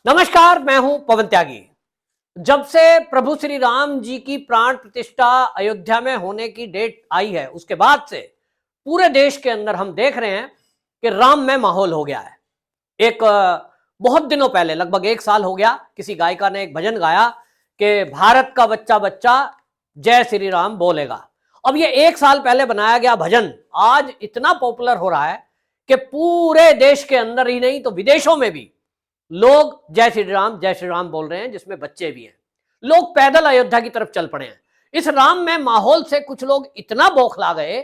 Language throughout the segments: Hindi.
नमस्कार, मैं हूं पवन त्यागी। जब से प्रभु श्री राम जी की प्राण प्रतिष्ठा अयोध्या में होने की डेट आई है, उसके बाद से पूरे देश के अंदर हम देख रहे हैं कि राम में माहौल हो गया है। एक बहुत दिनों पहले, लगभग 1 साल हो गया, किसी गायिका ने एक भजन गाया कि भारत का बच्चा बच्चा जय श्री राम बोलेगा। अब ये 1 साल पहले बनाया गया भजन आज इतना पॉपुलर हो रहा है कि पूरे देश के अंदर ही नहीं तो विदेशों में भी लोग जय श्री राम बोल रहे हैं, जिसमें बच्चे भी हैं। लोग पैदल अयोध्या की तरफ चल पड़े हैं। इस राम में माहौल से कुछ लोग इतना बौखला गए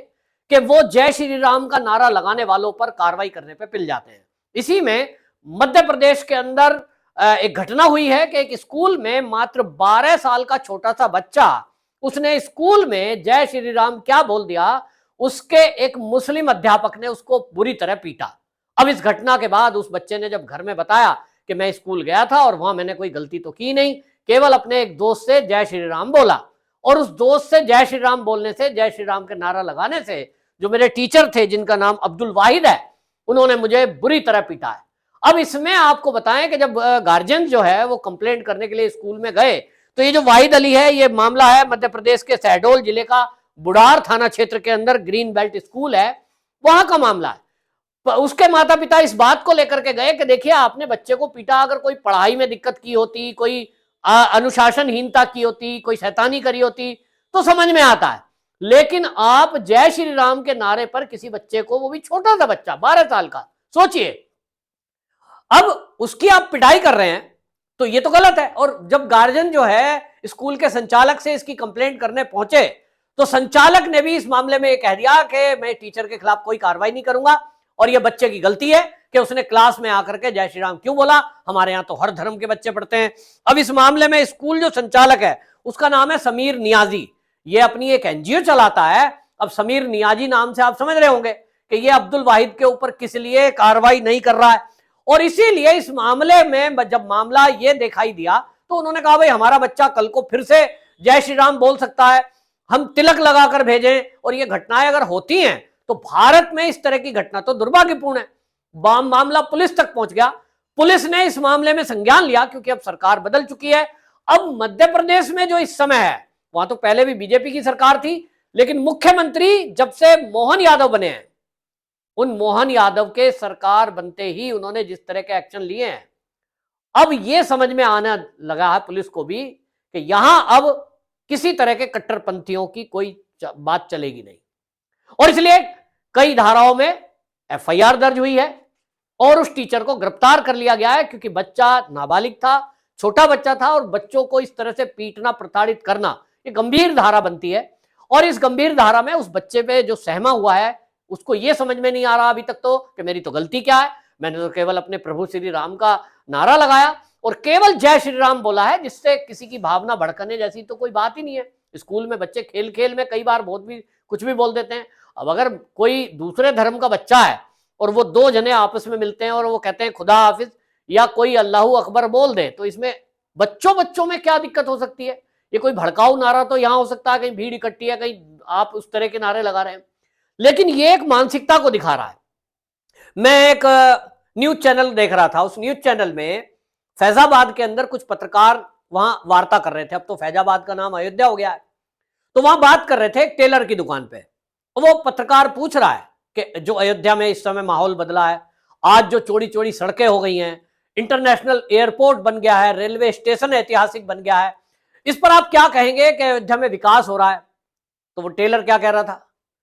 कि वो जय श्री राम का नारा लगाने वालों पर कार्रवाई करने पे पिल जाते हैं। इसी में मध्य प्रदेश के अंदर एक घटना हुई है कि एक स्कूल में मात्र 12 साल का छोटा सा बच्चा, उसने स्कूल में जय श्री राम क्या बोल दिया, उसके एक मुस्लिम अध्यापक ने उसको बुरी तरह पीटा। अब इस घटना के बाद उस बच्चे ने जब घर में बताया कि मैं स्कूल गया था और वहां मैंने कोई गलती तो की नहीं, केवल अपने एक दोस्त से जय श्री राम बोला, और उस दोस्त से जय श्री राम बोलने से, जय श्री राम के नारा लगाने से जो मेरे टीचर थे, जिनका नाम अब्दुल वाहिद है, उन्होंने मुझे बुरी तरह पीटा है। अब इसमें आपको बताएं कि जब गार्जियन जो है वो कंप्लेंट करने के लिए स्कूल में गए, तो ये जो वाहिद अली है, ये मामला है मध्य प्रदेश के शहडोल जिले का बुढ़ार थाना क्षेत्र के अंदर ग्रीन बेल्ट स्कूल है, वहां का मामला है। उसके माता पिता इस बात को लेकर के गए कि देखिए, आपने बच्चे को पीटा, अगर कोई पढ़ाई में दिक्कत की होती, कोई अनुशासनहीनता की होती, कोई शैतानी करी होती तो समझ में आता है, लेकिन आप जय श्री राम के नारे पर किसी बच्चे को, वो भी छोटा सा बच्चा 12 साल का, सोचिए, अब उसकी आप पिटाई कर रहे हैं, तो ये तो गलत है। और जब गार्जियन जो है स्कूल के संचालक से इसकी कंप्लेंट करने पहुंचे, तो संचालक ने भी इस मामले में कह दिया कि मैं टीचर के खिलाफ कोई कार्रवाई नहीं करूंगा और ये बच्चे की गलती है कि उसने क्लास में आकर के जय श्री राम क्यों बोला, हमारे यहां तो हर धर्म के बच्चे पढ़ते हैं। अब इस मामले में स्कूल जो संचालक है, उसका नाम है समीर नियाजी, ये अपनी एक एनजीओ चलाता है। अब समीर नियाजी नाम से आप समझ रहे होंगे कि ये अब्दुल वाहिद के ऊपर किस लिए कार्रवाई नहीं कर रहा है, और इसीलिए इस मामले में जब मामला ये दिखाई दिया तो उन्होंने कहा भाई हमारा बच्चा कल को फिर से जय श्री राम बोल सकता है, हम तिलक लगाकर भेजें। और ये घटनाएं अगर होती हैं तो भारत में इस तरह की घटना तो दुर्भाग्यपूर्ण है। मामला पुलिस तक पहुंच गया, पुलिस ने इस मामले में संज्ञान लिया, क्योंकि अब सरकार बदल चुकी है। अब मध्य प्रदेश में जो इस समय है, वहां तो पहले भी बीजेपी की सरकार थी, लेकिन मुख्यमंत्री जब से मोहन यादव बने हैं, उन मोहन यादव के सरकार बनते ही उन्होंने जिस तरह के एक्शन लिए हैं, अब यह समझ में आने लगा है पुलिस को भी कि यहां अब किसी तरह के कट्टरपंथियों की कोई बात चलेगी नहीं। और इसलिए कई धाराओं में एफआईआर दर्ज हुई है और उस टीचर को गिरफ्तार कर लिया गया है, क्योंकि बच्चा नाबालिग था, छोटा बच्चा था, और बच्चों को इस तरह से पीटना, प्रताड़ित करना, ये गंभीर धारा बनती है। और इस गंभीर धारा में उस बच्चे पे जो सहमा हुआ है, उसको यह समझ में नहीं आ रहा अभी तक तो कि मेरी तो गलती क्या है, मैंने तो केवल अपने प्रभु श्री राम का नारा लगाया और केवल जय श्री राम बोला है, जिससे किसी की भावना भड़कने जैसी तो कोई बात ही नहीं है। स्कूल में बच्चे खेल खेल में कई बार बहुत भी कुछ भी बोल देते हैं। अब अगर कोई दूसरे धर्म का बच्चा है और वो दो जने आपस में मिलते हैं और वो कहते हैं खुदा हाफिज या कोई अल्लाहू अकबर बोल दे, तो इसमें बच्चों में क्या दिक्कत हो सकती है? ये कोई भड़काऊ नारा तो यहां हो सकता है, कहीं भीड़ इकट्ठी है, कहीं आप उस तरह के नारे लगा रहे हैं, लेकिन ये एक मानसिकता को दिखा रहा है। मैं एक न्यूज चैनल देख रहा था, उस न्यूज चैनल में फैजाबाद के अंदर कुछ पत्रकार वहां वार्ता कर रहे थे। अब तो फैजाबाद का नाम अयोध्या हो गया है। तो वहां बात कर रहे थे एक टेलर की दुकान पे, और वो पत्रकार पूछ रहा है कि जो अयोध्या में इस समय माहौल बदला है, आज जो चौड़ी चौड़ी सड़कें हो गई हैं, इंटरनेशनल एयरपोर्ट बन गया है, रेलवे स्टेशन ऐतिहासिक बन गया है, इस पर आप क्या कहेंगे कि अयोध्या में विकास हो रहा है? तो वो टेलर क्या कह रहा था?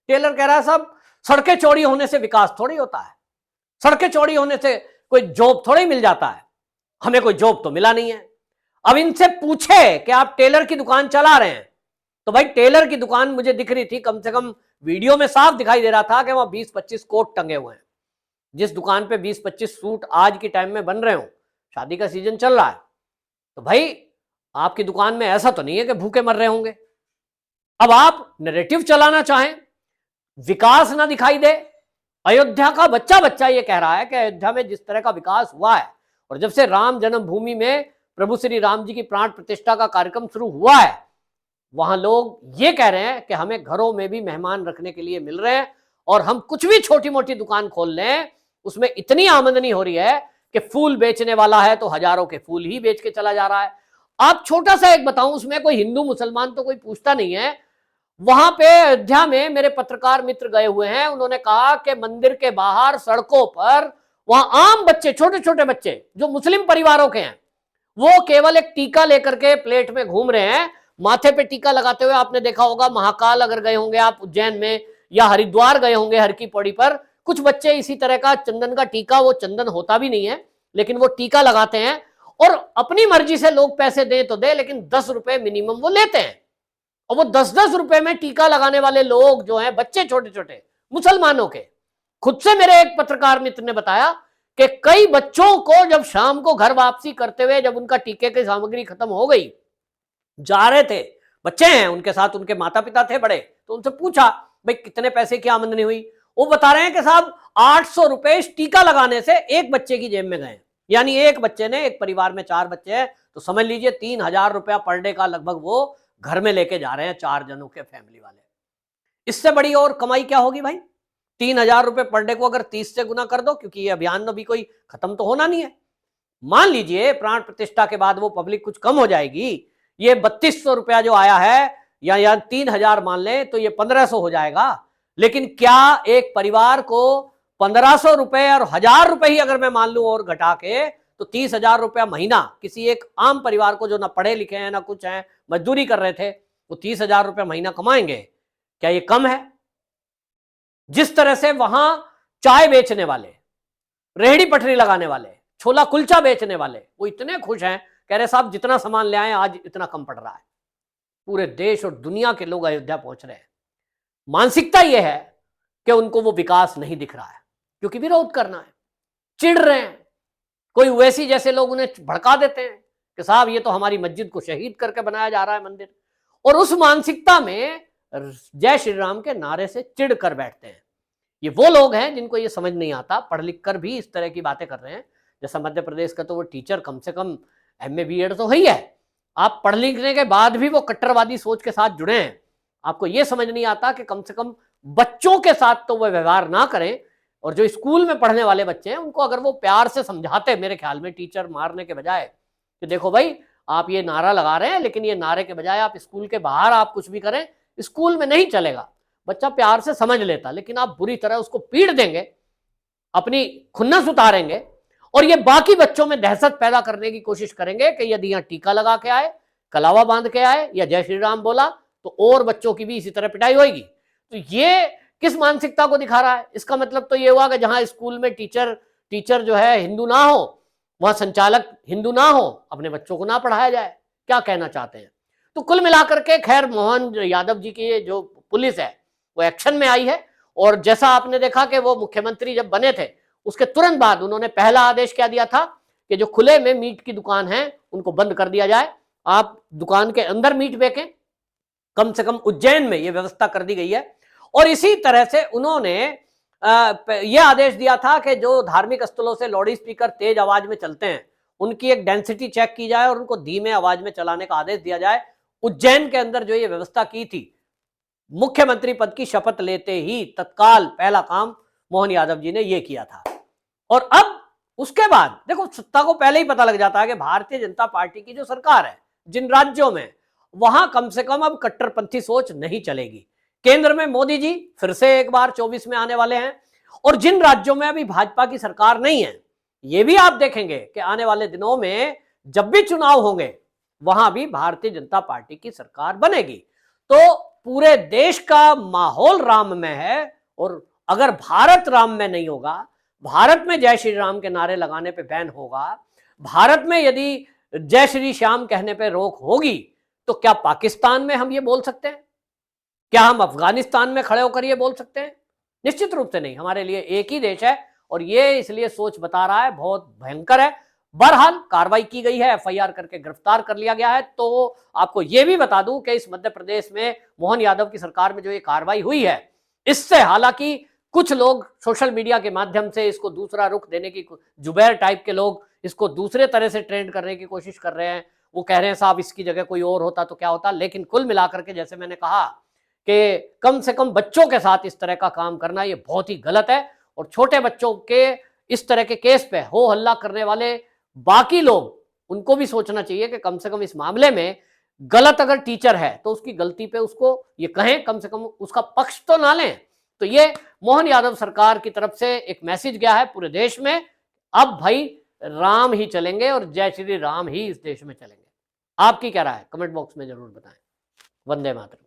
टेलर कह रहा है साहब, सड़कें चौड़ी होने से विकास थोड़ी होता है, सड़कें चौड़ी होने से कोई जॉब थोड़ी मिल जाता है, हमें कोई जॉब तो मिला नहीं है। अब इनसे पूछे कि आप टेलर की दुकान चला रहे हैं, तो भाई टेलर की दुकान मुझे दिख रही थी, कम से कम वीडियो में साफ दिखाई दे रहा था कि वहां 20-25 कोट टंगे हुए हैं। जिस दुकान पे 20-25 सूट आज के टाइम में बन रहे हो, शादी का सीजन चल रहा है, तो भाई आपकी दुकान में ऐसा तो नहीं है कि भूखे मर रहे होंगे। अब आप नैरेटिव चलाना चाहें, विकास ना दिखाई दे। अयोध्या का बच्चा बच्चा ये कह रहा है कि अयोध्या में जिस तरह का विकास हुआ है, और जब से राम जन्मभूमि में प्रभु श्री राम जी की प्राण प्रतिष्ठा का कार्यक्रम शुरू हुआ है, वहां लोग ये कह रहे हैं कि हमें घरों में भी मेहमान रखने के लिए मिल रहे हैं, और हम कुछ भी छोटी मोटी दुकान खोल लें उसमें इतनी आमदनी हो रही है कि फूल बेचने वाला है तो हजारों के फूल ही बेच के चला जा रहा है। आप छोटा सा एक बताऊं, उसमें कोई हिंदू मुसलमान तो कोई पूछता नहीं है। वहां पे अयोध्या में मेरे पत्रकार मित्र गए हुए हैं, उन्होंने कहा कि मंदिर के बाहर सड़कों पर वहां आम बच्चे, छोटे छोटे बच्चे जो मुस्लिम परिवारों के हैं, वो केवल एक टीका लेकर के प्लेट में घूम रहे हैं, माथे पे टीका लगाते हुए। आपने देखा होगा महाकाल अगर गए होंगे आप उज्जैन में, या हरिद्वार गए होंगे हर की पौड़ी पर, कुछ बच्चे इसी तरह का चंदन का टीका, वो चंदन होता भी नहीं है लेकिन वो टीका लगाते हैं, और अपनी मर्जी से लोग पैसे दें तो दे, लेकिन 10 रुपए मिनिमम वो लेते हैं। और वो 10-10 रुपए में टीका लगाने वाले लोग जो हैं, बच्चे छोटे छोटे मुसलमानों के, खुद से मेरे एक पत्रकार मित्र ने बताया कि कई बच्चों को जब शाम को घर वापसी करते हुए, जब उनका टीके की सामग्री खत्म हो गई, जा रहे थे, बच्चे हैं उनके साथ, उनके माता पिता थे बड़े, तो उनसे पूछा भाई कितने पैसे की आमदनी हुई। वो बता रहे हैं कि साहब 800 रुपए इस टीका लगाने से एक बच्चे की जेब में गए। यानी एक बच्चे ने, एक परिवार में 4 बच्चे हैं तो समझ लीजिए 3000 रुपया पर डे का लगभग वो घर में लेके जा रहे हैं, 4 जनों के फैमिली वाले। इससे बड़ी और कमाई क्या होगी भाई? 3000 रुपए पर डे को अगर 30 से गुना कर दो, क्योंकि ये अभियान अभी कोई खत्म तो होना नहीं है। मान लीजिए प्राण प्रतिष्ठा के बाद वो पब्लिक कुछ कम हो जाएगी, ये 3200 रुपया जो आया है, या 3000 मान ले तो ये 1500 हो जाएगा। लेकिन क्या एक परिवार को 1500 रुपए और 1000 रुपए ही अगर मैं मान लूं और घटा के, तो 30,000 रुपया महीना किसी एक आम परिवार को, जो ना पढ़े लिखे हैं ना कुछ हैं, मजदूरी कर रहे थे, वो 30,000 रुपया महीना कमाएंगे? क्या ये कम है? जिस तरह से वहां चाय बेचने वाले, रेहड़ी पटरी लगाने वाले, छोला कुलचा बेचने वाले, वो इतने खुश हैं, कह रहे साहब जितना सामान ले आए आज इतना कम पड़ रहा है। पूरे देश और दुनिया के लोग अयोध्या पहुंच रहे हैं। मानसिकता यह है कि उनको वो विकास नहीं दिख रहा है, क्योंकि विरोध करना है, चिढ़ रहे हैं। कोई वैसी जैसे लोग उन्हें भड़का देते हैं कि साहब ये तो हमारी मस्जिद को शहीद करके बनाया जा रहा है मंदिर, और उस मानसिकता में जय श्री राम के नारे से चिढ़ कर बैठते हैं। ये वो लोग हैं जिनको ये समझ नहीं आता, पढ़ लिख कर भी इस तरह की बातें कर रहे हैं। जैसा मध्य प्रदेश का तो वो टीचर कम से कम MA BEd तो ही है, आप पढ़ लिखने के बाद भी वो कट्टरवादी सोच के साथ जुड़े हैं। आपको ये समझ नहीं आता कि कम से कम बच्चों के साथ तो वो व्यवहार ना करें, और जो स्कूल में पढ़ने वाले बच्चे हैं उनको अगर वो प्यार से समझाते, मेरे ख्याल में टीचर मारने के बजाय, कि देखो भाई आप ये नारा लगा रहे हैं, लेकिन ये नारे के बजाय आप स्कूल के बाहर आप कुछ भी करें, स्कूल में नहीं चलेगा। बच्चा प्यार से समझ लेता, लेकिन आप बुरी तरह उसको पीट देंगे, अपनी खुन्नस उतारेंगे, और ये बाकी बच्चों में दहशत पैदा करने की कोशिश करेंगे कि यदि यहाँ टीका लगा के आए, कलावा बांध के आए, या जय श्री राम बोला, तो और बच्चों की भी इसी तरह पिटाई होगी। तो ये किस मानसिकता को दिखा रहा है? इसका मतलब तो ये हुआ कि जहां स्कूल में टीचर जो है हिंदू ना हो, वहां संचालक हिंदू ना हो, अपने बच्चों को ना पढ़ाया जाए। क्या कहना चाहते हैं? तो कुल मिलाकर के खैर मोहन यादव जी की जो पुलिस है वो एक्शन में आई है, और जैसा आपने देखा कि वो मुख्यमंत्री जब बने थे उसके तुरंत बाद उन्होंने पहला आदेश क्या दिया था कि जो खुले में मीट की दुकान है उनको बंद कर दिया जाए, आप दुकान के अंदर मीट बेचें। कम से कम उज्जैन में यह व्यवस्था कर दी गई है। और इसी तरह से उन्होंने यह आदेश दिया था कि जो धार्मिक स्थलों से लाउड स्पीकर तेज आवाज में चलते हैं उनकी एक डेंसिटी चेक की जाए और उनको धीमे आवाज में चलाने का आदेश दिया जाए। उज्जैन के अंदर जो ये व्यवस्था की थी, मुख्यमंत्री पद की शपथ लेते ही तत्काल पहला काम मोहन यादव जी ने यह किया था। और अब उसके बाद देखो, सत्ता को पहले ही पता लग जाता है कि भारतीय जनता पार्टी की जो सरकार है जिन राज्यों में, वहां कम से कम अब कट्टरपंथी सोच नहीं चलेगी। केंद्र में मोदी जी फिर से एक बार 24 में आने वाले हैं, और जिन राज्यों में अभी भाजपा की सरकार नहीं है, ये भी आप देखेंगे कि आने वाले दिनों में जब भी चुनाव होंगे वहां भी भारतीय जनता पार्टी की सरकार बनेगी। तो पूरे देश का माहौल राम में है, और अगर भारत राम में नहीं होगा, भारत में जय श्री राम के नारे लगाने पे बैन होगा, भारत में यदि जय श्री श्याम कहने पे रोक होगी, तो क्या पाकिस्तान में हम ये बोल सकते हैं? क्या हम अफगानिस्तान में खड़े होकर ये बोल सकते हैं? निश्चित रूप से नहीं। हमारे लिए एक ही देश है, और ये इसलिए सोच बता रहा है बहुत भयंकर है। बहरहाल कार्रवाई की गई है, FIR करके गिरफ्तार कर लिया गया है। तो आपको ये भी बता दूं कि इस मध्य प्रदेश में मोहन यादव की सरकार में जो ये कार्रवाई हुई है, इससे हालांकि कुछ लोग सोशल मीडिया के माध्यम से इसको दूसरा रुख देने की, जुबैर टाइप के लोग इसको दूसरे तरह से ट्रेंड करने की कोशिश कर रहे हैं। वो कह रहे हैं साहब इसकी जगह कोई और होता तो क्या होता। लेकिन कुल मिलाकर के जैसे मैंने कहा कि कम से कम बच्चों के साथ इस तरह का काम करना ये बहुत ही गलत है, और छोटे बच्चों के इस तरह के केस पे हो हल्ला करने वाले बाकी लोग, उनको भी सोचना चाहिए कि कम से कम इस मामले में गलत अगर टीचर है तो उसकी गलती पे उसको ये कहें, कम से कम उसका पक्ष तो ना लें। तो ये मोहन यादव सरकार की तरफ से एक मैसेज गया है पूरे देश में, अब भाई राम ही चलेंगे और जय श्री राम ही इस देश में चलेंगे। आपकी क्या राय है? कमेंट बॉक्स में जरूर बताएं। वंदे मातरम।